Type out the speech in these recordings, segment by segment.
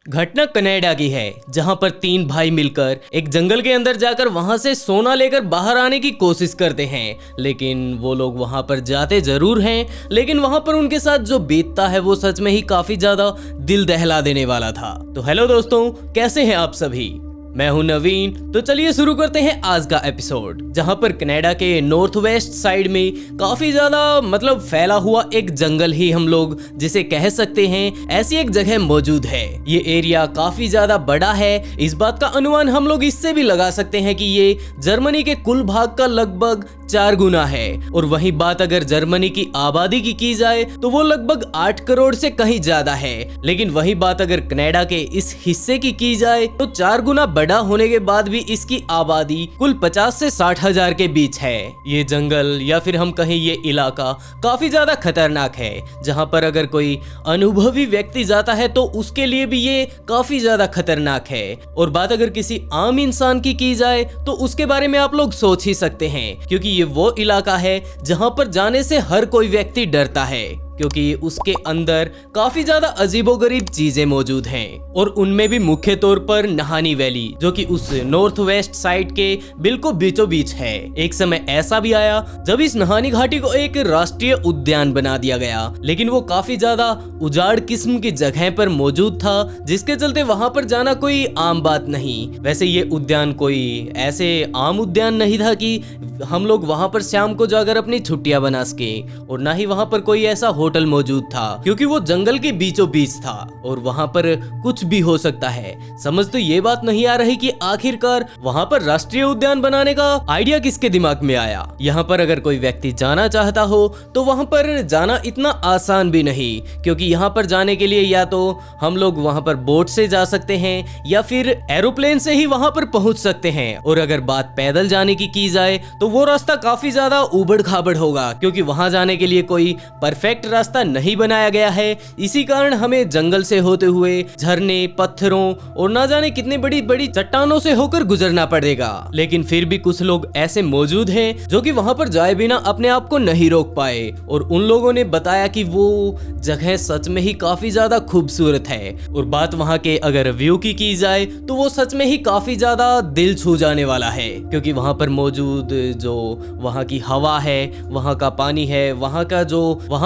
घटना कनाडा की है, जहां पर तीन भाई मिलकर एक जंगल के अंदर जाकर वहां से सोना लेकर बाहर आने की कोशिश करते हैं। लेकिन वो लोग वहां पर जाते जरूर हैं, लेकिन वहां पर उनके साथ जो बीतता है वो सच में ही काफी ज्यादा दिल दहला देने वाला था। तो हेलो दोस्तों, कैसे हैं आप सभी? मैं हूं नवीन। तो चलिए शुरू करते हैं आज का एपिसोड, जहां पर कनाडा के नॉर्थ वेस्ट साइड में काफी ज्यादा फैला हुआ एक जंगल ही हम लोग जिसे कह सकते हैं, ऐसी एक जगह मौजूद है। ये एरिया काफी ज्यादा बड़ा है। इस बात का अनुमान हम लोग इससे भी लगा सकते हैं कि ये जर्मनी के कुल भाग का लगभग 4 गुना है। और वही बात अगर जर्मनी की आबादी की जाए तो वो लगभग 8 करोड़ से कहीं ज्यादा है। लेकिन वही बात अगर कनाडा के इस हिस्से की जाए तो 4 गुना बड़ा होने के बाद भी इसकी आबादी कुल 50 से 60 हजार के बीच है। ये जंगल या फिर हम कहें ये इलाका काफी ज्यादा खतरनाक है, जहां पर अगर कोई अनुभवी व्यक्ति जाता है तो उसके लिए भी ये काफी ज्यादा खतरनाक है। और बात अगर किसी आम इंसान की जाए तो उसके बारे में आप लोग सोच ही सकते हैं, क्योंकि ये वो इलाका है जहां पर जाने से हर कोई व्यक्ति डरता है, क्योंकि उसके अंदर काफी ज्यादा अजीबोगरीब चीजें मौजूद हैं। और उनमें भी मुख्य तौर पर नहानी वैली, जो कि उस नॉर्थ वेस्ट साइड के बिल्कुल बीचों बीच है। एक समय ऐसा भी आया जब इस नहानी घाटी को एक राष्ट्रीय उद्यान बना दिया गया, लेकिन वो काफी ज्यादा उजाड़ किस्म की जगह पर मौजूद था, जिसके चलते वहां पर जाना कोई आम बात नहीं। वैसे ये उद्यान कोई ऐसे आम उद्यान नहीं था कि हम लोग वहां पर शाम को जाकर अपनी छुट्टियां बना सके, और ना ही वहां पर कोई ऐसा होटल मौजूद था, क्योंकि वो जंगल के बीचों बीच था और वहां पर कुछ भी हो सकता है। समझ तो ये बात नहीं आ रही कि आखिरकार वहां पर राष्ट्रीय उद्यान बनाने का आइडिया किसके दिमाग में आया। यहाँ पर अगर कोई व्यक्ति जाना चाहता हो तो वहां पर जाना इतना आसान भी नहीं, क्योंकि यहाँ पर जाने के लिए या तो हम लोग वहां पर बोट से जा सकते हैं या फिर एरोप्लेन से ही वहां पर पहुंच सकते हैं। और अगर बात पैदल जाने की जाए तो वो रास्ता काफी ज्यादा उबड़ खाबड़ होगा, क्योंकि वहां जाने के लिए कोई परफेक्ट रास्ता नहीं बनाया गया है। इसी कारण हमें जंगल से होते हुए झरने, पत्थरों और ना जाने कितनी बड़ी बड़ी चट्टानों से होकर गुजरना पड़ेगा। लेकिन फिर भी कुछ लोग ऐसे मौजूद हैं जो कि वहां पर जाए बिना अपने आप को नहीं रोक पाए, और उन लोगों ने बताया कि वो जगह सच में ही काफी ज्यादा खूबसूरत है। और बात वहां के अगर व्यू की जाए तो वो सच में ही काफी ज्यादा दिल छू जाने वाला है, क्योंकि वहां पर मौजूद जो वहां की हवा है, वहां का पानी है, वहां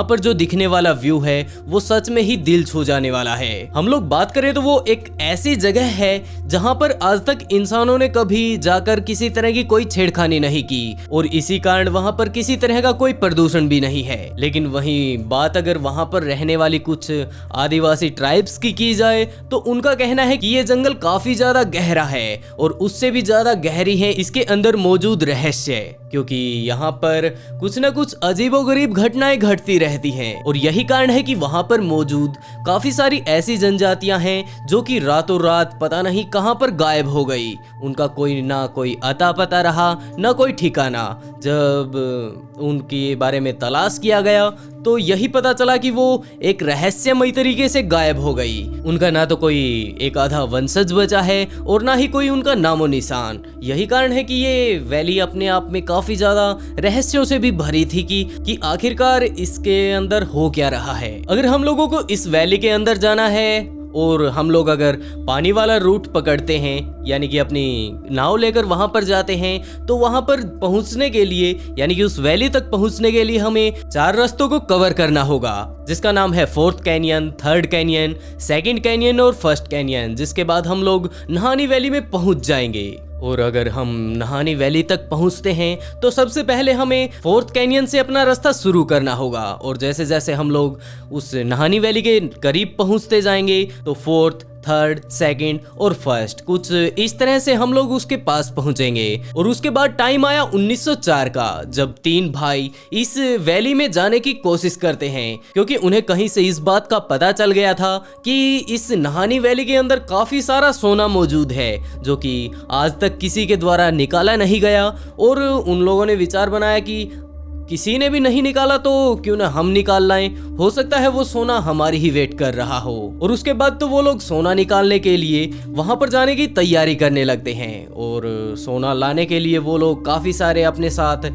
पर जो दिखने वाला व्यू है वो सच में ही दिल छू जाने वाला है। हम लोग बात करें तो वो एक ऐसी जगह है जहां पर आज तक इंसानों ने कभी जाकर किसी तरह की कोई छेड़खानी नहीं की, और इसी कारण वहां पर किसी तरह का कोई प्रदूषण भी नहीं है। लेकिन वहीं बात अगर वहां पर रहने वाली कुछ आदिवासी ट्राइब्स की जाए तो उनका कहना है कि ये जंगल काफी ज्यादा गहरा है, और उससे भी ज्यादा गहरी है इसके अंदर मौजूद रहस्य, क्योंकि यहाँ पर कुछ न कुछ अजीबोगरीब घटनाएं घटती रहती हैं। और यही कारण है कि वहां पर मौजूद काफी सारी ऐसी जनजातियां हैं जो कि रातों रात पता नहीं कहां पर गायब हो गई। उनका कोई अता पता रहा, ना कोई ठिकाना। जब उनके बारे में तलाश किया गया तो यही पता चला कि वो एक रहस्यमयी तरीके से गायब हो गई। उनका ना तो कोई एक आधा वंशज बचा है और ना ही कोई उनका नामो निशान। यही कारण है कि ये वैली अपने आप में काफी ज्यादा रहस्यों से भी भरी थी कि आखिरकार इसके अंदर हो क्या रहा है। अगर हम लोगों को इस वैली के अंदर जाना है और हम लोग अगर पानी वाला रूट पकड़ते हैं, यानी कि अपनी नाव लेकर वहां पर जाते हैं, तो वहां पर पहुंचने के लिए यानी कि उस वैली तक पहुंचने के लिए हमें 4 रास्तों को कवर करना होगा, जिसका नाम है 4th canyon, 3rd canyon, 2nd canyon और 1st कैनियन। जिसके बाद हम लोग नहानी वैली में पहुंच जाएंगे। और अगर हम नहानी वैली तक पहुंचते हैं तो सबसे पहले हमें 4th कैनियन से अपना रास्ता शुरू करना होगा, और जैसे जैसे हम लोग उस नहानी वैली के करीब पहुंचते जाएंगे तो 4th, 3rd, 2nd और 1st कुछ इस तरह से हम लोग उसके पास पहुंचेंगे। और उसके बाद टाइम आया 1904 का, जब 3 भाई इस वैली में जाने की कोशिश करते हैं, क्योंकि उन्हें कहीं से इस बात का पता चल गया था कि इस नहानी वैली के अंदर काफी सारा सोना मौजूद है, जो कि आज तक किसी के द्वारा निकाला नहीं गया। और उन लोगों ने विचार बनाया कि किसी ने भी नहीं निकाला तो क्यों ना हम निकाल लाएं, हो सकता है वो सोना हमारी ही वेट कर रहा हो। और उसके बाद तो वो लोग सोना निकालने के लिए वहां पर जाने की तैयारी करने लगते हैं, और सोना लाने के लिए वो लोग काफी सारे अपने साथ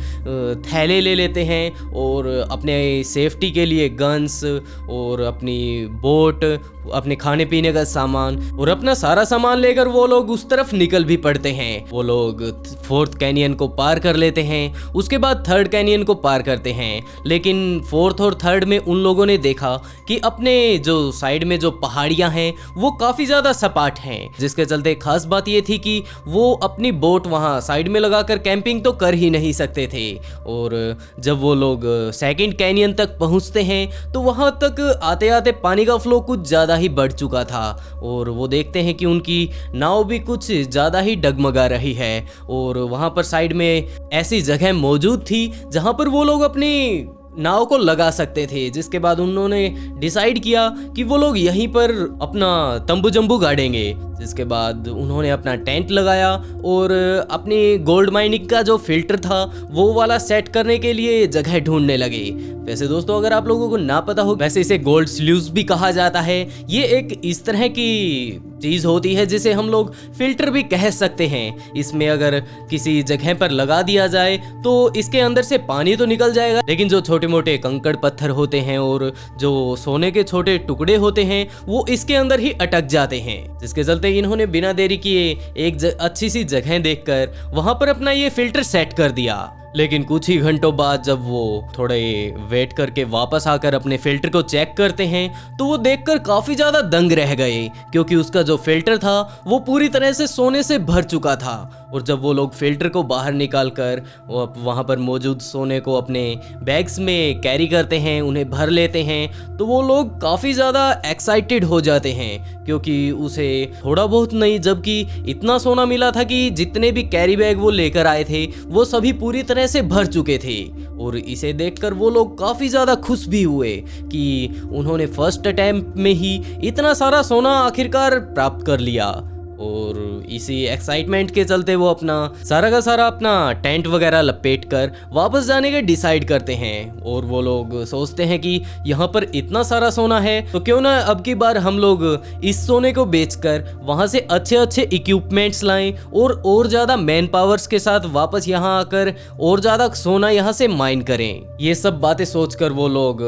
थैले ले लेते हैं, और अपने सेफ्टी के लिए गन्स और अपनी बोट अपने खाने पीने का सामान और अपना सारा सामान लेकर वो लोग उस तरफ निकल भी पड़ते हैं। वो लोग फोर्थ कैनियन को पार कर लेते हैं, उसके बाद थर्ड कैनियन को पार करते हैं। लेकिन फोर्थ और थर्ड में उन लोगों ने देखा कि अपने जो साइड में जो पहाड़ियां हैं वो काफी ज्यादा सपाट हैं, जिसके चलते खास बात ये थी कि वो अपनी बोट वहां साइड में लगाकर कैंपिंग तो कर ही नहीं सकते थे। और जब वो लोग सेकंड कैनियन तक पहुंचते हैं तो वहां तक आते आते पानी का फ्लो कुछ ज़्यादा ही बढ़ चुका था और वो देखते हैं कि उनकी नाव भी कुछ ज़्यादा ही डगमगा रही है। और वहां पर साइड में ऐसी जगह मौजूद थी जहां पर वो लोग अपनी नाव को लगा सकते थे, जिसके बाद उन्होंने डिसाइड किया कि वो लोग यहीं पर अपना तंबू जंबू गाड़ेंगे। जिसके बाद उन्होंने अपना टेंट लगाया और अपनी गोल्ड माइनिंग का जो फिल्टर था वो वाला सेट करने के लिए जगह ढूंढने लगे। वैसे दोस्तों, अगर आप लोगों को ना पता हो, वैसे इसे गोल्ड स्ल्यूज भी कहा जाता है। ये एक इस तरह की चीज होती है जिसे हम लोग फिल्टर भी कह सकते हैं। इसमें अगर किसी जगह पर लगा दिया जाए तो इसके अंदर से पानी तो निकल जाएगा, लेकिन जो छोटे मोटे कंकड़ पत्थर होते हैं और जो सोने के छोटे टुकड़े होते हैं वो इसके अंदर ही अटक जाते हैं। जिसके चलते इन्होंने बिना देरी किए एक अच्छी सी जगह देखकर वहां पर अपना ये फिल्टर सेट कर दिया। लेकिन कुछ ही घंटों बाद जब वो थोड़े वेट करके वापस आकर अपने फिल्टर को चेक करते हैं तो वो देखकर काफी ज्यादा दंग रह गए, क्योंकि उसका जो फिल्टर था वो पूरी तरह से सोने से भर चुका था। और जब वो लोग फिल्टर को बाहर निकाल कर वो वहाँ पर मौजूद सोने को अपने बैग्स में कैरी करते हैं, उन्हें भर लेते हैं, तो वो लोग काफ़ी ज़्यादा एक्साइटेड हो जाते हैं, क्योंकि उसे थोड़ा बहुत नहीं जबकि इतना सोना मिला था कि जितने भी कैरी बैग वो लेकर आए थे वो सभी पूरी तरह से भर चुके थे। और इसे देखकर वो लोग काफ़ी ज़्यादा खुश भी हुए कि उन्होंने फर्स्ट अटेम्प्ट में ही इतना सारा सोना आखिरकार प्राप्त कर लिया। और इसी एक्साइटमेंट के चलते वो अपना सारा का सारा अपना टेंट वगैरह लपेट कर वापस जाने के डिसाइड करते हैं। और वो लोग सोचते हैं कि यहाँ पर इतना सारा सोना है तो क्यों ना अब की बार हम लोग इस सोने को बेचकर वहाँ से अच्छे अच्छे इक्विपमेंट्स लाएं और ज़्यादा मैन पावर्स के साथ वापस यहाँ आकर और ज़्यादा सोना यहाँ से माइन करें। ये सब बातें सोचकर वो लोग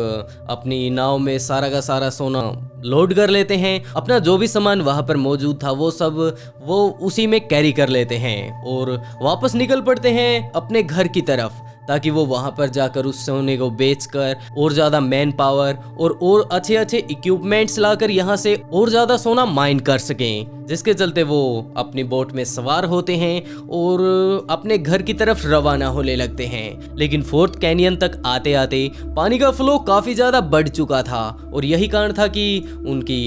अपनी नाव में सारा का सारा सोना लोड कर लेते हैं। अपना जो भी सामान वहाँ पर मौजूद था वो सब वो उसी में कैरी कर लेते हैं और वापस निकल पड़ते हैं अपने घर की तरफ, ताकि वो वहाँ पर जाकर उस सोने को बेचकर और ज़्यादा मैन पावर और अच्छे अच्छे इक्विपमेंट्स लाकर यहाँ से और ज़्यादा सोना माइन कर सकें। जिसके चलते वो अपनी बोट में सवार होते हैं और अपने घर की तरफ रवाना होने लगते हैं। लेकिन फोर्थ कैनियन तक आते आते पानी का फ्लो काफ़ी ज़्यादा बढ़ चुका था और यही कारण था कि उनकी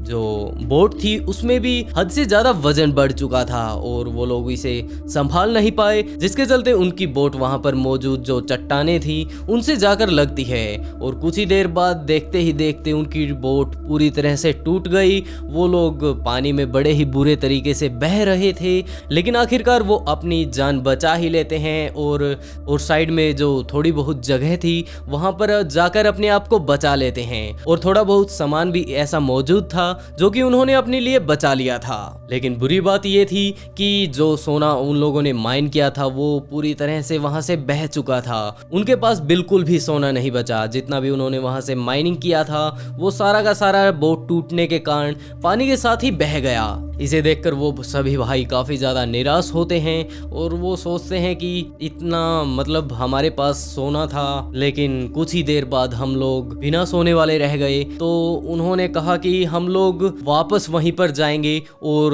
जो बोट थी उसमें भी हद से ज़्यादा वजन बढ़ चुका था और वो लोग इसे संभाल नहीं पाए, जिसके चलते उनकी बोट वहाँ पर मौजूद जो चट्टानें थी उनसे जाकर लगती है और कुछ ही देर बाद देखते ही देखते उनकी बोट पूरी तरह से टूट गई। वो लोग पानी में बड़े ही बुरे तरीके से बह रहे थे, लेकिन आखिरकार वो अपनी जान बचा ही लेते हैं और साइड में जो थोड़ी बहुत जगह थी वहां पर जाकर अपने आप को बचा लेते हैं। और थोड़ा बहुत सामान भी ऐसा मौजूद था जो कि उन्होंने अपने लिए बचा लिया था। लेकिन बुरी बात ये थी कि जो सोना उन लोगों ने माइन किया था वो पूरी तरह से वहां से बह चुका था। उनके पास बिल्कुल भी सोना नहीं बचा। जितना भी उन्होंने वहां से माइनिंग किया था वो सारा का सारा बोट टूटने के कारण पानी के साथ ही बह गया। इसे देखकर वो सभी भाई काफ़ी ज़्यादा निराश होते हैं और वो सोचते हैं कि इतना मतलब हमारे पास सोना था, लेकिन कुछ ही देर बाद हम लोग बिना सोने वाले रह गए। तो उन्होंने कहा कि हम लोग वापस वहीं पर जाएंगे और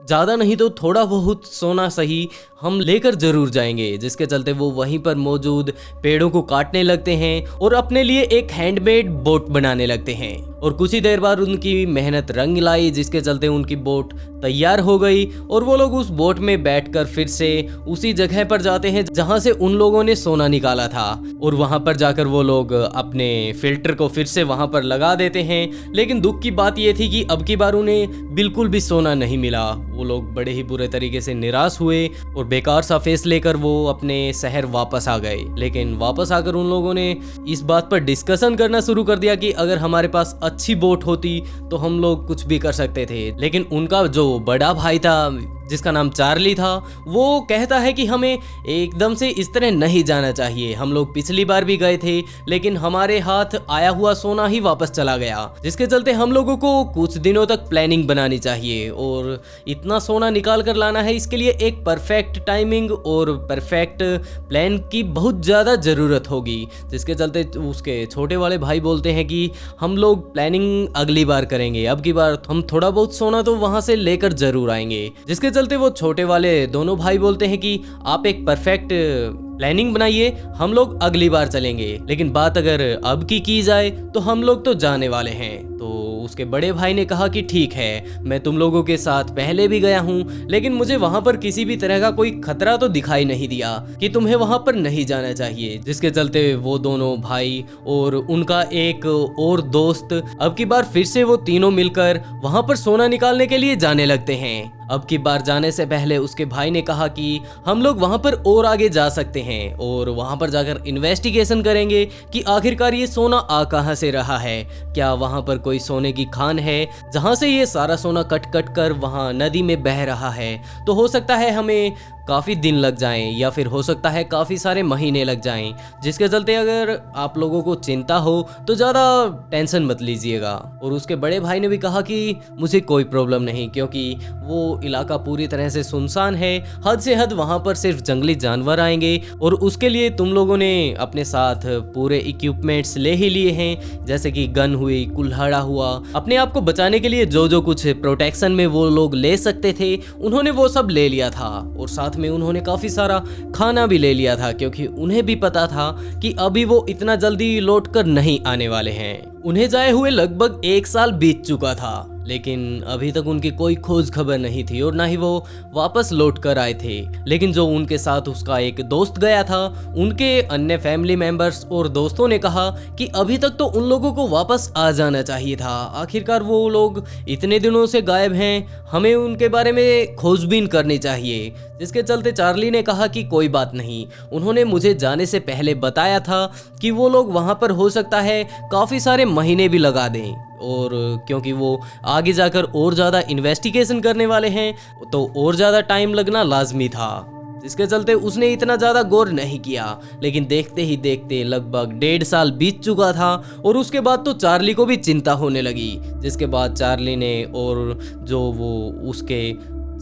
ज़्यादा नहीं तो थोड़ा बहुत सोना सही हम लेकर जरूर जाएंगे। जिसके चलते वो वहीं पर मौजूद पेड़ों को काटने लगते हैं और अपने लिए एक हैंडमेड बोट बनाने लगते हैं। और कुछ ही देर बाद उनकी मेहनत रंग लाई, जिसके चलते उनकी बोट तैयार हो गई और वो लोग उस बोट में बैठकर फिर से उसी जगह पर जाते हैं जहां से उन लोगों ने सोना निकाला था। और वहां पर जाकर वो लोग अपने फिल्टर को फिर से वहां पर लगा देते हैं। लेकिन दुख की बात ये थी कि अब की बार उन्हें बिल्कुल भी सोना नहीं मिला। वो लोग बड़े ही बुरे तरीके से निराश हुए और बेकार सा फेस लेकर वो अपने शहर वापस आ गए। लेकिन वापस आकर उन लोगों ने इस बात पर डिस्कशन करना शुरू कर दिया कि अगर हमारे पास अच्छी बोट होती तो हम लोग कुछ भी कर सकते थे। लेकिन उनका जो बड़ा भाई था जिसका नाम चार्ली था, वो कहता है कि हमें एकदम से इस तरह नहीं जाना चाहिए। हम लोग पिछली बार भी गए थे लेकिन हमारे हाथ आया हुआ सोना ही वापस चला गया, जिसके चलते हम लोगों को कुछ दिनों तक प्लानिंग बनानी चाहिए और इतना सोना निकाल कर लाना है। इसके लिए एक परफेक्ट टाइमिंग और परफेक्ट प्लान की बहुत ज़्यादा ज़रूरत होगी, जिसके चलते उसके छोटे वाले भाई बोलते हैं कि हम लोग प्लानिंग अगली बार करेंगे, अब की बार हम थोड़ा बहुत सोना तो वहाँ से लेकर ज़रूर आएंगे। जिसके चलते वो छोटे वाले दोनों भाई बोलते हैं कि आप एक परफेक्ट प्लानिंग बनाइए, हम लोग अगली बार चलेंगे, लेकिन बात अगर अब की जाए तो हम लोग तो जाने वाले हैं। तो उसके बड़े भाई ने कहा कि ठीक है, मैं तुम लोगों के साथ पहले भी गया हूँ लेकिन मुझे वहाँ पर किसी भी तरह का कोई खतरा तो दिखाई नहीं दिया कि तुम्हें वहाँ पर नहीं जाना चाहिए। जिसके चलते वो दोनों भाई और उनका एक और दोस्त अब की बार फिर से वो तीनों मिलकर वहाँ पर सोना निकालने के लिए जाने लगते हैं। अब की बार जाने से पहले उसके भाई ने कहा कि हम लोग वहाँ पर और आगे जा सकते हैं और वहाँ पर जाकर इन्वेस्टिगेशन करेंगे कि आखिरकार ये सोना आ कहाँ से रहा है, क्या वहाँ पर कोई सोने की खान है जहाँ से ये सारा सोना कट कट कर वहाँ नदी में बह रहा है। तो हो सकता है हमें काफ़ी दिन लग जाएं या फिर हो सकता है काफ़ी सारे महीने लग जाएं, जिसके चलते अगर आप लोगों को चिंता हो तो ज़्यादा टेंशन मत लीजिएगा। और उसके बड़े भाई ने भी कहा कि मुझे कोई प्रॉब्लम नहीं, क्योंकि वो इलाका पूरी तरह से सुनसान है, हद से हद वहाँ पर सिर्फ जंगली जानवर आएंगे और उसके लिए तुम लोगों ने अपने साथ पूरे इक्विपमेंट्स ले ही लिए हैं, जैसे कि गन हुई, कुल्हाड़ा हुआ, अपने आप को बचाने के लिए जो जो कुछ प्रोटेक्शन में वो लोग ले सकते थे उन्होंने वो सब ले लिया था। और साथ में उन्होंने काफ़ी सारा खाना भी ले लिया था, क्योंकि उन्हें भी पता था कि अभी वो इतना जल्दी लौट कर नहीं आने वाले हैं। उन्हें जाए हुए लगभग 1 साल बीत चुका था लेकिन अभी तक उनकी कोई खोज खबर नहीं थी और ना ही वो वापस लौट कर आए थे। लेकिन जो उनके साथ उसका एक दोस्त गया था, उनके अन्य फैमिली मेंबर्स और दोस्तों ने कहा कि अभी तक तो उन लोगों को वापस आ जाना चाहिए था, आखिरकार वो लोग इतने दिनों से गायब हैं, हमें उनके बारे में खोजबीन करनी चाहिए। जिसके चलते चार्ली ने कहा कि कोई बात नहीं, उन्होंने मुझे जाने से पहले बताया था कि वो लोग वहाँ पर हो सकता है काफ़ी सारे महीने भी लगा दें, और क्योंकि वो आगे जाकर और ज़्यादा इन्वेस्टिगेशन करने वाले हैं तो और ज़्यादा टाइम लगना लाजमी था। जिसके चलते उसने इतना ज़्यादा गौर नहीं किया। लेकिन देखते ही देखते लगभग 1.5 साल बीत चुका था और उसके बाद तो चार्ली को भी चिंता होने लगी। जिसके बाद चार्ली ने और जो वो उसके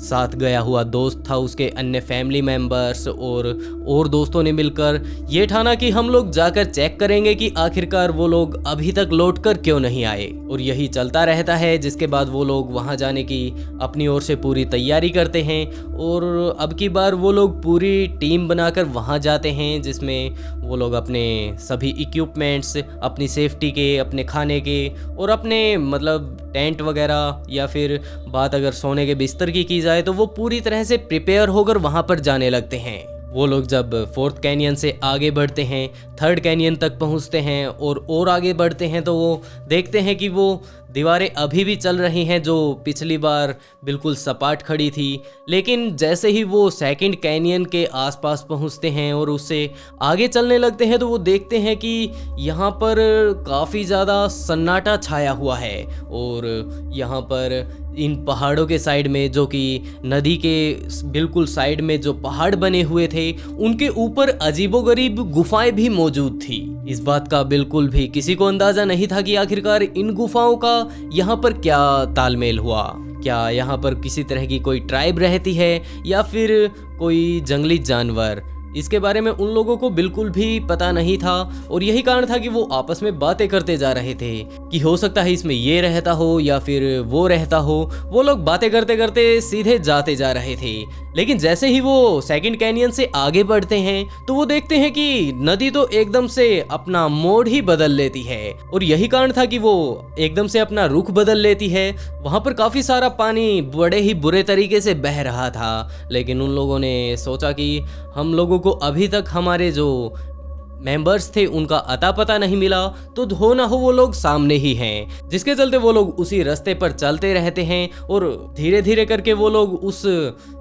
साथ गया हुआ दोस्त था, उसके अन्य फैमिली मेंबर्स और दोस्तों ने मिलकर ये ठाना कि हम लोग जाकर चेक करेंगे कि आखिरकार वो लोग अभी तक लौट कर क्यों नहीं आए। और यही चलता रहता है। जिसके बाद वो लोग वहाँ जाने की अपनी ओर से पूरी तैयारी करते हैं और अब की बार वो लोग पूरी टीम बनाकर वहाँ जाते हैं, जिसमें वो लोग अपने सभी इक्विपमेंट्स, अपनी सेफ्टी के, अपने खाने के और अपने मतलब टेंट वगैरह या फिर बात अगर सोने के बिस्तर की जाए तो वो पूरी तरह से प्रिपेयर होकर वहाँ पर जाने लगते हैं। वो लोग जब 4th कैनियन से आगे बढ़ते हैं, 3rd कैनियन तक पहुँचते हैं और आगे बढ़ते हैं तो वो देखते हैं कि वो दीवारें अभी भी चल रही हैं जो पिछली बार बिल्कुल सपाट खड़ी थी। लेकिन जैसे ही वो 2nd कैनियन के आसपास पहुंचते हैं और उससे आगे चलने लगते हैं तो वो देखते हैं कि यहाँ पर काफ़ी ज़्यादा सन्नाटा छाया हुआ है और यहाँ पर इन पहाड़ों के साइड में, जो कि नदी के बिल्कुल साइड में जो पहाड़ बने हुए थे, उनके ऊपर अजीबोगरीब गुफाएं भी मौजूद थी। इस बात का बिल्कुल भी किसी को अंदाजा नहीं था कि आखिरकार इन गुफाओं का यहाँ पर क्या तालमेल हुआ, क्या यहाँ पर किसी तरह की कोई ट्राइब रहती है या फिर कोई जंगली जानवर। इसके बारे में उन लोगों को बिल्कुल भी पता नहीं था और यही कारण था कि वो आपस में बातें करते जा रहे थे कि हो सकता है इसमें ये रहता हो या फिर वो रहता हो। वो लोग बातें करते करते सीधे जाते जा रहे थे। लेकिन जैसे ही वो 2nd कैनियन से आगे बढ़ते हैं तो वो देखते हैं कि नदी तो एकदम से अपना मोड़ ही बदल लेती है और यही कारण था कि वो एकदम से अपना रुख बदल लेती है। वहाँ पर काफ़ी सारा पानी बड़े ही बुरे तरीके से बह रहा था। लेकिन उन लोगों ने सोचा कि हम लोगों को अभी तक हमारे जो मेंबर्स थे उनका अता पता नहीं मिला, तो हो ना हो वो लोग सामने ही हैं, जिसके चलते वो लोग उसी रास्ते पर चलते रहते हैं और धीरे धीरे करके वो लोग उस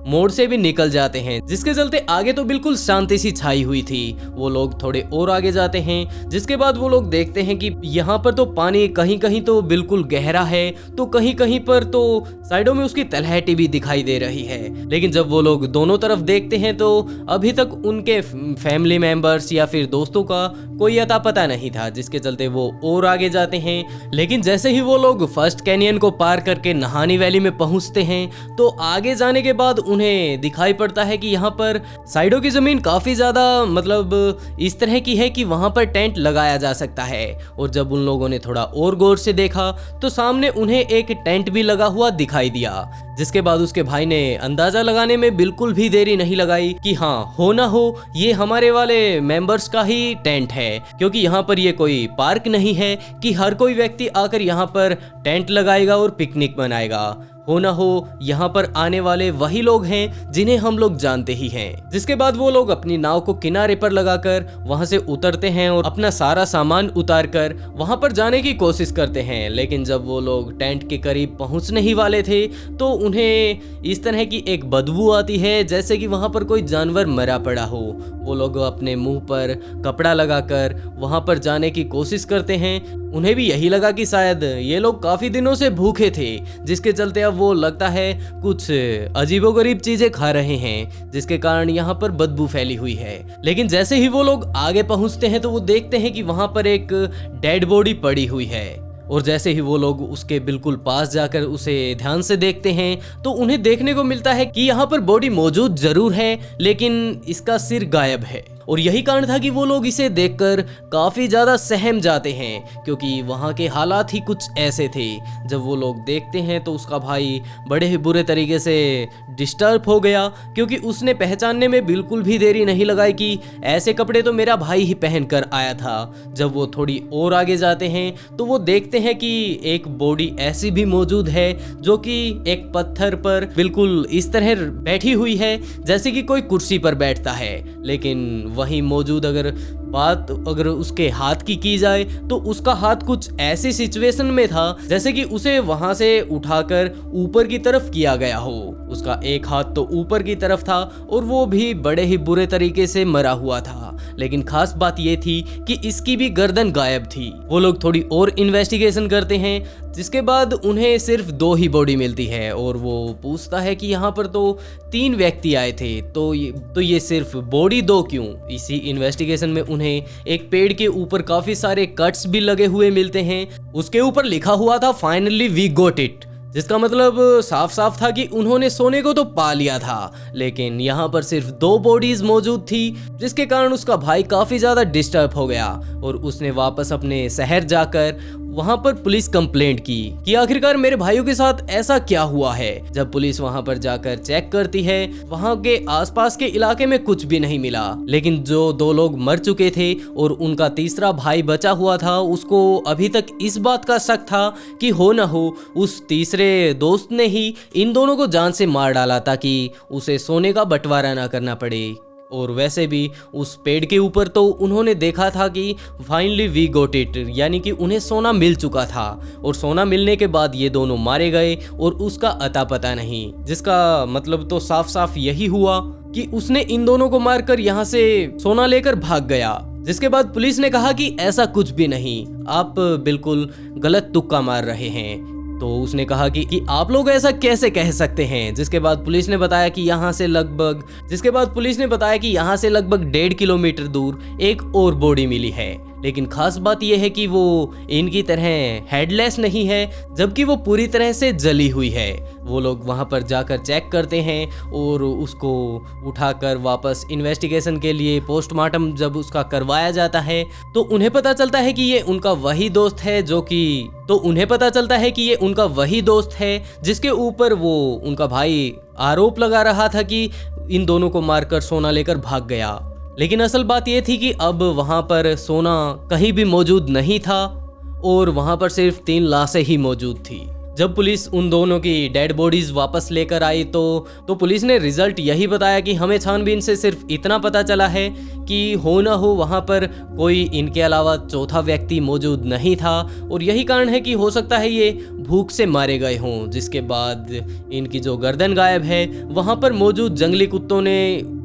मोड़ से भी निकल जाते हैं, जिसके चलते आगे तो बिल्कुल शांति सी छाई हुई थी। वो लोग थोड़े और आगे जाते हैं, जिसके बाद वो लोग देखते हैं कि यहाँ पर तो पानी कहीं कहीं तो बिल्कुल गहरा है, तो कहीं कहीं पर तो साइडों में उसकी तलहटी भी दिखाई दे रही है। लेकिन जब वो लोग दोनों तरफ देखते हैं तो अभी तक उनके फैमिली मेंबर्स या फिर दोस्तों का कोई अता पता नहीं था, जिसके चलते वो और आगे जाते हैं। लेकिन जैसे ही वो लोग फर्स्ट कैनियन को पार करके नहानी वैली में पहुंचते हैं तो आगे जाने के बाद उन्हें दिखाई पड़ता है कि यहाँ पर साइडों की जमीन काफी ज्यादा मतलब इस तरह की है कि वहां पर टेंट लगाया जा सकता है। और जब उन लोगों ने थोड़ा और गौर से देखा तो सामने उन्हें एक टेंट भी लगा हुआ दिखाई दिया, जिसके बाद उसके भाई ने अंदाजा लगाने में बिल्कुल भी देरी नहीं लगाई कि हाँ हो ना हो ये हमारे वाले मेंबर्स का ही टेंट है, क्योंकि यहाँ पर ये कोई पार्क नहीं है कि हर कोई व्यक्ति आकर यहाँ पर टेंट लगाएगा और पिकनिक मनाएगा। हो ना हो यहाँ पर आने वाले वही लोग हैं जिन्हें हम लोग जानते ही हैं। जिसके बाद वो लोग अपनी नाव को किनारे पर लगाकर वहां से उतरते हैं और अपना सारा सामान उतार कर वहां पर जाने की कोशिश करते हैं। लेकिन जब वो लोग टेंट के करीब पहुंचने ही वाले थे तो उन्हें इस तरह की एक बदबू आती है जैसे कि वहां पर कोई जानवर मरा पड़ा हो। वो लोग अपने मुंह पर कपड़ा लगाकर वहां पर जाने की कोशिश करते हैं। उन्हें भी यही लगा कि शायद ये लोग काफी दिनों से भूखे थे, जिसके चलते अब वो लगता है कुछ अजीबोगरीब चीजें खा रहे हैं, जिसके कारण यहाँ पर बदबू फैली हुई है। लेकिन जैसे ही वो लोग आगे पहुंचते हैं तो वो देखते हैं कि वहां पर एक डेड बॉडी पड़ी हुई है। और जैसे ही वो लोग उसके बिल्कुल पास जाकर उसे ध्यान से देखते हैं तो उन्हें देखने को मिलता है कि यहाँ पर बॉडी मौजूद जरूर है, लेकिन इसका सिर गायब है। और यही कारण था कि वो लोग इसे देखकर काफी ज्यादा सहम जाते हैं, क्योंकि वहां के हालात ही कुछ ऐसे थे। जब वो लोग देखते हैं तो उसका भाई बड़े ही बुरे तरीके से डिस्टर्ब हो गया, क्योंकि उसने पहचानने में बिल्कुल भी देरी नहीं लगाई कि ऐसे कपड़े तो मेरा भाई ही पहन कर आया था। जब वो थोड़ी और आगे जाते हैं तो वो देखते हैं कि एक बॉडी ऐसी भी मौजूद है जो कि एक पत्थर पर बिल्कुल इस तरह बैठी हुई है जैसे कि कोई कुर्सी पर बैठता है। लेकिन वहीं मौजूद अगर उसके हाथ की जाए तो उसका हाथ कुछ ऐसी सिचुएशन में था जैसे कि उसे वहां से उठाकर ऊपर की तरफ किया गया हो। उसका एक हाथ तो ऊपर की तरफ था और वो भी बड़े ही बुरे तरीके से मरा हुआ था। लेकिन खास बात ये थी कि इसकी भी गर्दन गायब थी। वो लोग थोड़ी और इन्वेस्टिगेशन करते हैं, जिसके बाद उन्हें सिर्फ 2 ही बॉडी मिलती है। और वो पूछता है कि यहाँ पर तो 3 व्यक्ति आए थे, तो ये सिर्फ बॉडी 2 क्यों? इसी इन्वेस्टिगेशन में उन्हें एक पेड़ के ऊपर काफी सारे कट्स भी लगे हुए मिलते हैं। उसके ऊपर लिखा हुआ था फाइनली वी गॉट इट, जिसका मतलब साफ साफ था कि उन्होंने सोने को तो पा लिया था। लेकिन यहाँ पर सिर्फ 2 बॉडीज मौजूद थी, जिसके कारण उसका भाई काफी ज्यादा डिस्टर्ब हो गया और उसने वापस अपने शहर जाकर वहां पर पुलिस कंप्लेंट की कि आखिरकार मेरे भाइयों के साथ ऐसा क्या हुआ है। जब पुलिस वहां पर जाकर चेक करती है, वहां के आसपास के इलाके में कुछ भी नहीं मिला। लेकिन जो 2 लोग मर चुके थे और उनका तीसरा भाई बचा हुआ था, उसको अभी तक इस बात का शक था कि हो न हो उस तीसरे दोस्त ने ही इन दोनों को जान से मार डाला ताकि उसे सोने का बंटवारा ना करना पड़े। और वैसे भी उस पेड़ के ऊपर तो उन्होंने देखा था कि फाइनली वी गॉट इट, यानी कि उन्हें सोना मिल चुका था। और सोना मिलने के बाद ये दोनों मारे गए और उसका अता पता नहीं, जिसका मतलब तो साफ साफ यही हुआ कि उसने इन दोनों को मारकर यहाँ से सोना लेकर भाग गया। जिसके बाद पुलिस ने कहा कि ऐसा कुछ भी नहीं, आप बिल्कुल गलत तुक्का मार रहे हैं। तो उसने कहा कि आप लोग ऐसा कैसे कह सकते हैं। जिसके बाद पुलिस ने बताया कि यहाँ से लगभग 1.5 किलोमीटर दूर एक और बॉडी मिली है। लेकिन खास बात यह है कि वो इनकी तरह हेडलेस नहीं है, जबकि वो पूरी तरह से जली हुई है। वो लोग वहां पर जाकर चेक करते हैं और उसको उठाकर वापस इन्वेस्टिगेशन के लिए पोस्टमार्टम जब उसका करवाया जाता है तो उन्हें पता चलता है कि ये उनका वही दोस्त है जिसके ऊपर वो उनका भाई आरोप लगा रहा था कि इन दोनों को मारकर सोना लेकर भाग गया। लेकिन असल बात यह थी कि अब वहां पर सोना कहीं भी मौजूद नहीं था और वहां पर सिर्फ 3 लाशें ही मौजूद थी। जब पुलिस उन दोनों की डेड बॉडीज वापस लेकर आई तो पुलिस ने रिजल्ट यही बताया कि हमें छानबीन से सिर्फ इतना पता चला है कि हो ना हो वहाँ पर कोई इनके अलावा चौथा व्यक्ति मौजूद नहीं था, और यही कारण है कि हो सकता है ये भूख से मारे गए हों, जिसके बाद इनकी जो गर्दन गायब है वहाँ पर मौजूद जंगली कुत्तों ने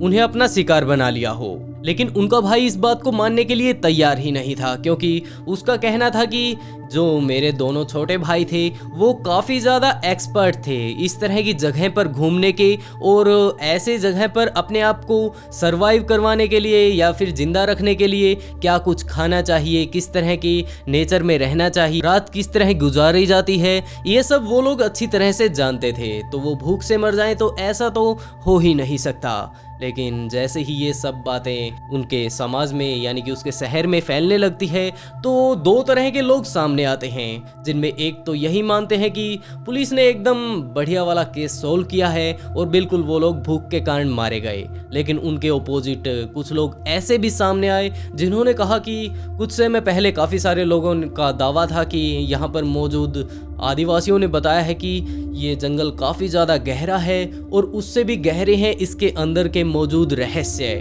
उन्हें अपना शिकार बना लिया हो। लेकिन उनका भाई इस बात को मानने के लिए तैयार ही नहीं था, क्योंकि उसका कहना था कि जो मेरे दोनों छोटे भाई थे वो काफ़ी ज़्यादा एक्सपर्ट थे इस तरह की जगह पर घूमने के, और ऐसे जगह पर अपने आप को सरवाइव करवाने के लिए या फिर जिंदा रखने के लिए क्या कुछ खाना चाहिए, किस तरह की नेचर में रहना चाहिए, रात किस तरह गुजारी जाती है, ये सब वो लोग अच्छी तरह से जानते थे। तो वो भूख से मर जाएं तो ऐसा तो हो ही नहीं सकता। लेकिन जैसे ही ये सब बातें उनके समाज में यानी कि उसके शहर में फैलने लगती है तो दो तरह के लोग सामने आते हैं, जिनमें एक तो यही मानते हैं कि पुलिस ने एकदम बढ़िया वाला केस सोल्व किया है और बिल्कुल वो लोग भूख के कारण मारे गए। लेकिन उनके ओपोजिट कुछ लोग ऐसे भी सामने आए जिन्होंने कहा कि कुछ समय पहले काफ़ी सारे लोगों का दावा था कि यहाँ पर मौजूद आदिवासियों ने बताया है कि ये जंगल काफ़ी ज़्यादा गहरा है और उससे भी गहरे हैं इसके अंदर के मौजूद रहस्य।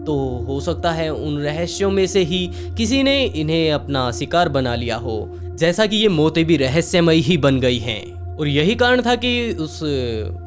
तो हो सकता है उन रहस्यों में से ही किसी ने इन्हें अपना शिकार बना लिया हो, जैसा कि ये मौतें भी रहस्यमयी ही बन गई हैं। और यही कारण था कि उस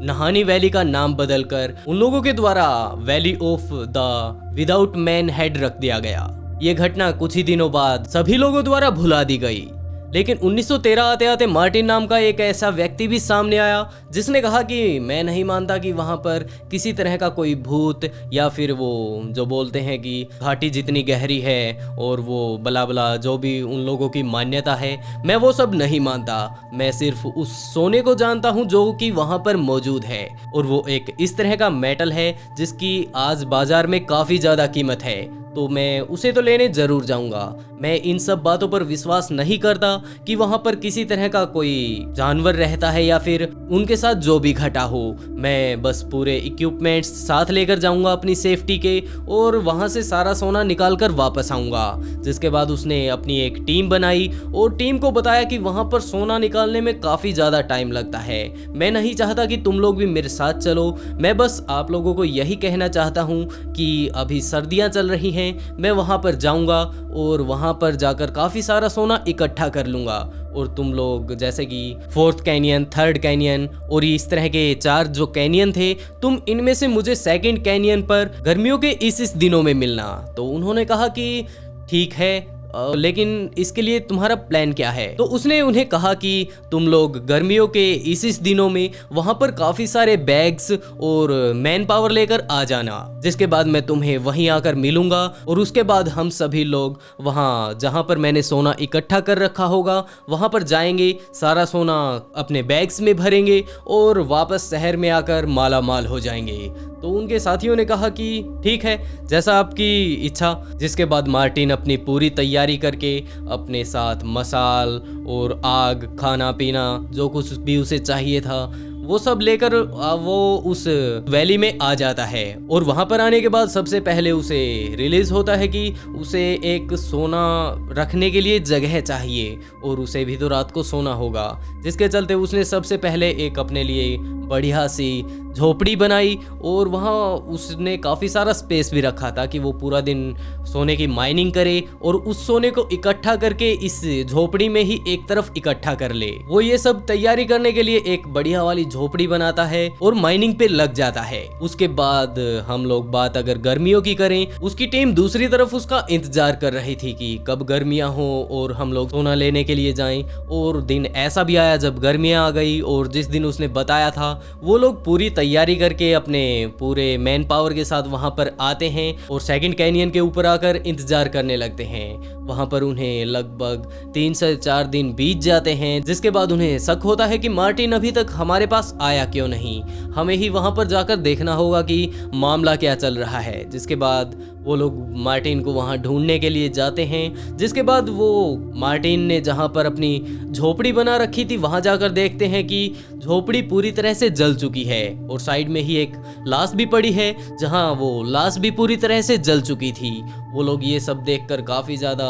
नहानी वैली का नाम बदलकर उन लोगों के द्वारा valley of the without man head रख दिया गया। ये घटना कुछ ही दिनों बाद सभी लोगों द्वारा भुला दी गई। लेकिन 1913 आते आते मार्टिन नाम का एक ऐसा व्यक्ति भी सामने आया जिसने कहा कि मैं नहीं मानता कि वहाँ पर किसी तरह का कोई भूत या फिर वो जो बोलते हैं कि घाटी जितनी गहरी है और वो बला बला जो भी उन लोगों की मान्यता है, मैं वो सब नहीं मानता। मैं सिर्फ उस सोने को जानता हूँ जो कि वहाँ पर मौजूद है, और वो एक इस तरह का मेटल है जिसकी आज बाजार में काफ़ी ज़्यादा कीमत है, तो मैं उसे तो लेने ज़रूर जाऊंगा। मैं इन सब बातों पर विश्वास नहीं करता कि वहाँ पर किसी तरह का कोई जानवर रहता है या फिर उनके साथ जो भी घटा हो। मैं बस पूरे इक्विपमेंट्स साथ लेकर जाऊंगा अपनी सेफ्टी के, और वहाँ से सारा सोना निकाल कर वापस आऊँगा। जिसके बाद उसने अपनी एक टीम बनाई और टीम को बताया कि वहाँ पर सोना निकालने में काफ़ी ज़्यादा टाइम लगता है। मैं नहीं चाहता कि तुम लोग भी मेरे साथ चलो, मैं बस आप लोगों को यही कहना चाहता हूँ कि अभी सर्दियाँ चल रही हैं, मैं वहाँ पर जाऊँगा और वहाँ पर जाकर काफ़ी सारा सोना इकट्ठा कर लूँगा, और तुम लोग जैसे कि 4th कैनियन, 3rd कैनियन और इस तरह के 4 जो कैनियन थे, तुम इनमें से मुझे 2nd कैनियन पर गर्मियों के इस दिनों में मिलना। तो उन्होंने कहा कि ठीक है, लेकिन इसके लिए तुम्हारा प्लान क्या है? तो उसने उन्हें कहा कि तुम लोग गर्मियों के इस दिनों में वहां पर काफी सारे बैग्स और मैन पावर लेकर आ जाना, जिसके बाद मैं तुम्हें वहीं आकर मिलूंगा, और उसके बाद हम सभी लोग वहां जहां पर मैंने सोना इकट्ठा कर रखा होगा वहां पर जाएंगे, सारा सोना अपने बैग्स में भरेंगे और वापस शहर में आकर माला माल हो जाएंगे। तो उनके साथियों ने कहा कि ठीक है, जैसा आपकी इच्छा। जिसके बाद मार्टिन अपनी पूरी तैयारी करके अपने साथ मसाल और आग, खाना पीना जो कुछ भी उसे चाहिए था वो सब लेकर वो उस वैली में आ जाता है। और वहां पर आने के बाद सबसे पहले उसे रिलीज होता है कि उसे एक सोना रखने के लिए जगह चाहिए और उसे भी तो रात को सोना होगा, जिसके चलते उसने सबसे पहले एक अपने लिए बढ़िया सी झोपड़ी बनाई, और वहाँ उसने काफ़ी सारा स्पेस भी रखा था कि वो पूरा दिन सोने की माइनिंग करे और उस सोने को इकट्ठा करके इस झोपड़ी में ही एक तरफ इकट्ठा कर ले। वो ये सब तैयारी करने के लिए एक बढ़िया वाली झोपड़ी बनाता है और माइनिंग पे लग जाता है। उसके बाद हम लोग बात अगर गर्मियों की करें, उसकी टीम दूसरी तरफ उसका इंतजार कर रही थी कि कब गर्मियां हो और हम लोग सोना लेने के लिए जाएं। और दिन ऐसा भी आया जब गर्मियां आ गई, और जिस दिन उसने बताया था वो लोग पूरी तैयारी करके अपने पूरे मैन पावर के साथ वहां पर आते हैं और 2nd कैनियन के ऊपर आकर इंतजार करने लगते हैं। वहां पर उन्हें लगभग 3 से 4 दिन बीत जाते हैं, जिसके बाद उन्हें शक होता है कि मार्टिन अभी तक हमारे पास आया क्यों नहीं, हमें ही वहां पर जाकर देखना होगा कि मामला क्या चल रहा है। जिसके बाद वो लोग मार्टिन को वहां ढूंढने के लिए जाते हैं। जिसके बाद वो मार्टिन ने जहां पर अपनी झोपड़ी बना रखी थी वहां जाकर देखते हैं कि झोपड़ी पूरी तरह से जल चुकी है और साइड में ही एक लाश भी पड़ी है जहां वो लाश भी पूरी तरह से जल चुकी थी। वो लोग ये सब देखकर काफ़ी ज़्यादा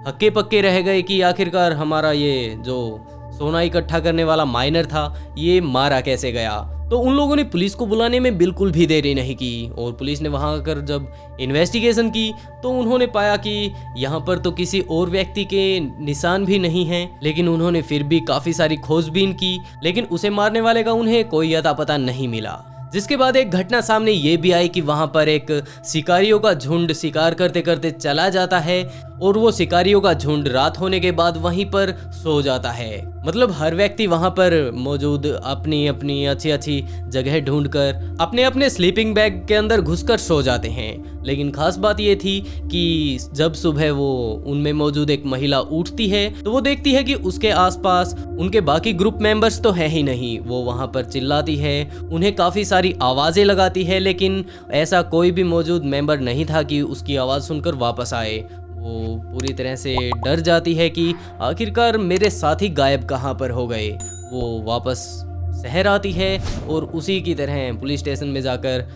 हक्के पक्के रह गए कि आखिरकार हमारा ये जो सोना इकट्ठा करने वाला माइनर था, ये मारा कैसे गया। तो उन लोगों ने पुलिस को बुलाने में बिल्कुल भी देरी नहीं की और पुलिस ने वहां आकर जब इन्वेस्टिगेशन की तो उन्होंने पाया कि यहाँ पर तो किसी और व्यक्ति के निशान भी नहीं हैं। लेकिन उन्होंने फिर भी काफ़ी सारी खोजबीन की, लेकिन उसे मारने वाले का उन्हें कोई अता पता नहीं मिला। जिसके बाद एक घटना सामने ये भी आई कि वहां पर एक शिकारियों का झुंड शिकार करते करते चला जाता है और वो शिकारियों का झुंड रात होने के बाद वहीं पर सो जाता है। मतलब हर व्यक्ति वहां पर मौजूद अपनी अपनी अच्छी अच्छी जगह ढूंढकर अपने अपने स्लीपिंग बैग के अंदर घुसकर सो जाते हैं। लेकिन खास बात ये थी कि जब सुबह वो उनमें मौजूद एक महिला उठती है तो वो देखती है कि उसके आसपास उनके बाकी ग्रुप मेंबर्स तो है ही नहीं। वो वहां पर चिल्लाती है, उन्हें काफी सारी आवाजें लगाती है, लेकिन ऐसा कोई भी मौजूद मेंबर नहीं था कि उसकी आवाज सुनकर वापस आए। वो पूरी तरह से डर जाती है कि आखिरकार मेरे साथी गायब कहाँ पर हो गए। वो वापस शहर आती है और उसी की तरह पुलिस स्टेशन में जाकर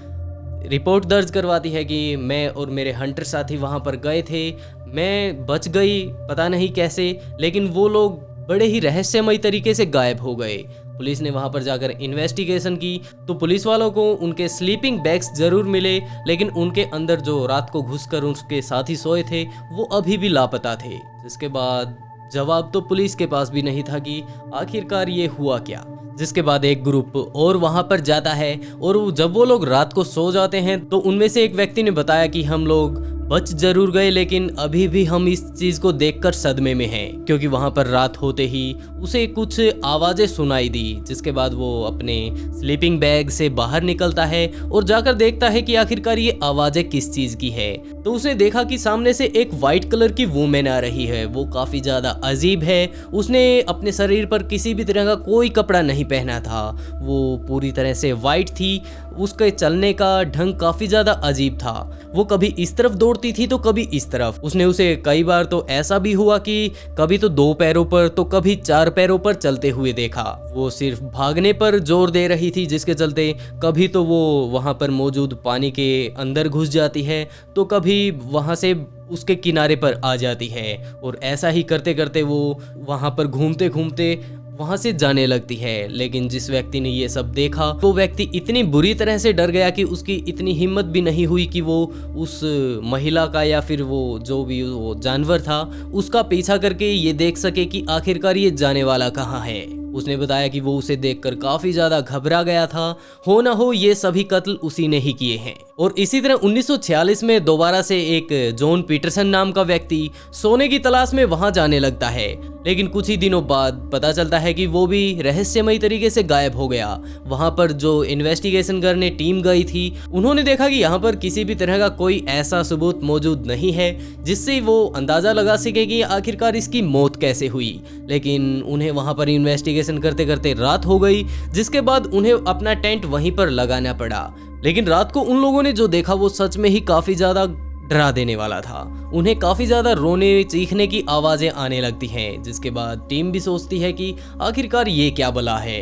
रिपोर्ट दर्ज करवाती है कि मैं और मेरे हंटर साथी वहाँ पर गए थे, मैं बच गई पता नहीं कैसे, लेकिन वो लोग बड़े ही रहस्यमय तरीके से गायब हो गए। पुलिस ने वहां पर जाकर इन्वेस्टिगेशन की तो पुलिस वालों को उनके स्लीपिंग बैग्स जरूर मिले, लेकिन उनके अंदर जो रात को घुसकर उनके साथी सोए थे वो अभी भी लापता थे। जिसके बाद जवाब तो पुलिस के पास भी नहीं था कि आखिरकार ये हुआ क्या। जिसके बाद एक ग्रुप और वहां पर जाता है और जब वो लोग रात को सो जाते हैं तो उनमें से एक व्यक्ति ने बताया कि हम लोग बच जरूर गए, लेकिन अभी भी हम इस चीज को देखकर सदमे में हैं, क्योंकि वहां पर रात होते ही उसे कुछ आवाजें सुनाई दी। जिसके बाद वो अपने स्लीपिंग बैग से बाहर निकलता है और जाकर देखता है कि आखिरकार ये आवाजें किस चीज की है। तो उसने देखा कि सामने से एक वाइट कलर की वुमेन आ रही है। वो काफी ज्यादा अजीब है। उसने अपने शरीर पर किसी भी तरह का कोई कपड़ा नहीं पहना था, वो पूरी तरह से वाइट थी। उसके चलने का ढंग काफी ज्यादा अजीब था। वो कभी इस तरफ दौड़ती थी तो कभी इस तरफ। उसने उसे कई बार तो ऐसा भी हुआ कि कभी तो 2 पैरों पर तो कभी 4 पैरों पर चलते हुए देखा। वो सिर्फ भागने पर जोर दे रही थी, जिसके चलते कभी तो वो वहां पर मौजूद पानी के अंदर घुस जाती है तो कभी वहां से उसके किनारे पर आ जाती है। और ऐसा ही करते करते वो वहां पर घूमते घूमते वहां से जाने लगती है। लेकिन जिस व्यक्ति ने ये सब देखा वो व्यक्ति इतनी बुरी तरह से डर गया कि उसकी इतनी हिम्मत भी नहीं हुई कि वो उस महिला का या फिर वो जो भी वो जानवर था उसका पीछा करके ये देख सके कि आखिरकार ये जाने वाला कहाँ है। उसने बताया कि वो उसे देखकर काफी ज्यादा घबरा गया था। हो ना हो ये सभी कत्ल उसी ने ही किए हैं। और इसी तरह 1946 में दोबारा से एक जॉन पीटरसन नाम का व्यक्ति सोने की तलाश में वहां जाने लगता है, लेकिन कुछ ही दिनों बाद पता चलता है कि वो भी रहस्यमय तरीके से गायब हो गया। वहां पर जो इन्वेस्टिगेशन करने टीम गई थी उन्होंने देखा कि यहाँ पर किसी भी तरह का कोई ऐसा सबूत मौजूद नहीं है जिससे वो अंदाजा लगा सके कि आखिरकार इसकी मौत कैसे हुई। लेकिन उन्हें वहां पर इन्वेस्टिगेशन करते करते रात हो गई, जिसके बाद उन्हें अपना टेंट वहीं पर लगाना पड़ा। लेकिन रात को उन लोगों ने जो देखा वो सच में ही काफी ज्यादा डरा देने वाला था। उन्हें काफी ज्यादा रोने चीखने की आवाजें आने लगती हैं। जिसके बाद टीम भी सोचती है कि आखिरकार ये क्या बला है।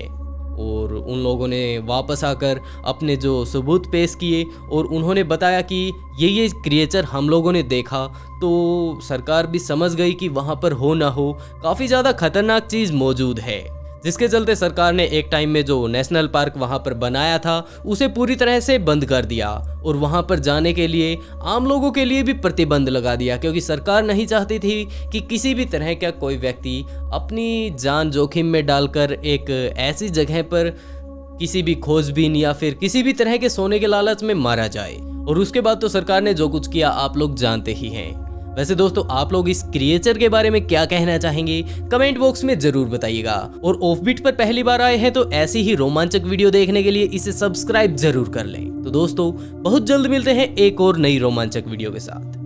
और उन लोगों ने वापस आकर अपने जो सबूत पेश किए और उन्होंने बताया कि ये क्रिएचर हम लोगों ने देखा। तो सरकार भी समझ गई कि वहाँ पर हो ना हो काफ़ी ज़्यादा खतरनाक चीज़ मौजूद है, जिसके चलते सरकार ने एक टाइम में जो नेशनल पार्क वहां पर बनाया था उसे पूरी तरह से बंद कर दिया और वहां पर जाने के लिए आम लोगों के लिए भी प्रतिबंध लगा दिया, क्योंकि सरकार नहीं चाहती थी कि किसी भी तरह का कोई व्यक्ति अपनी जान जोखिम में डालकर एक ऐसी जगह पर किसी भी खोजबीन या फिर किसी भी तरह के सोने के लालच में मारा जाए। और उसके बाद तो सरकार ने जो कुछ किया आप लोग जानते ही हैं। वैसे दोस्तों आप लोग इस क्रिएचर के बारे में क्या कहना चाहेंगे कमेंट बॉक्स में जरूर बताइएगा। और ऑफबीट पर पहली बार आए हैं तो ऐसी ही रोमांचक वीडियो देखने के लिए इसे सब्सक्राइब जरूर कर लें। तो दोस्तों बहुत जल्द मिलते हैं एक और नई रोमांचक वीडियो के साथ।